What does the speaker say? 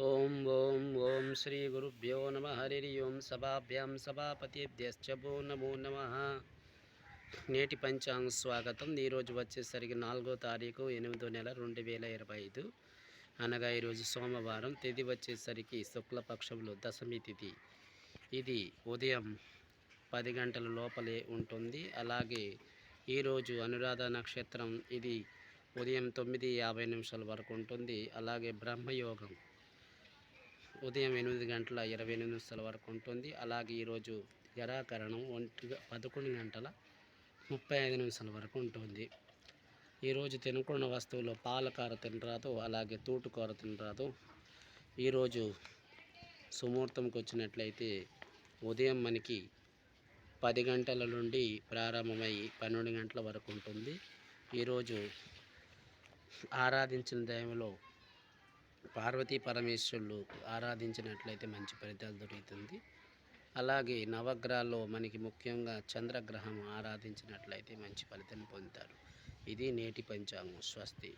ఓం శ్రీ గురుభ్యో నమ హరి ఓం సభాభ్యాం సభాపతిభ్యశ్చ నమో నమ. నేటి పంచాంగ స్వాగతం. ఈరోజు వచ్చేసరికి 4వ తారీఖు 8వ నెల 2025, అనగా ఈరోజు సోమవారం. తిథి వచ్చేసరికి శుక్లపక్షంలో దశమి తిథి. ఇది ఉదయం 10 గంటల లోపలే ఉంటుంది. అలాగే ఈరోజు అనురాధ నక్షత్రం ఇది ఉదయం 9:50 వరకు ఉంటుంది. అలాగే బ్రహ్మయోగం ఉదయం 8 గంటల 28 నిమిషాల వరకు ఉంటుంది. అలాగే ఈరోజు యరాకరణం 11 గంటల 35 నిమిషాల వరకు ఉంటుంది. ఈరోజు తినకున్న వస్తువులో పాలకార తినరాదు, అలాగే తూటుకూర తినరాదు. ఈరోజు సుముహూర్తంకి వచ్చినట్లయితే ఉదయం మనకి 10 గంటల నుండి ప్రారంభమై 12 గంటల వరకు ఉంటుంది. ఈరోజు ఆరాధించిన దైవంలో పార్వతీ పరమేశ్వరులు ఆరాధించినట్లయితే మంచి ఫలితాలు దొరుకుతుంది. అలాగే నవగ్రహాల్లో మనకి ముఖ్యంగా చంద్రగ్రహం ఆరాధించినట్లయితే మంచి ఫలితాన్ని పొందుతారు. ఇది నేటి పంచాంగం. స్వస్తి.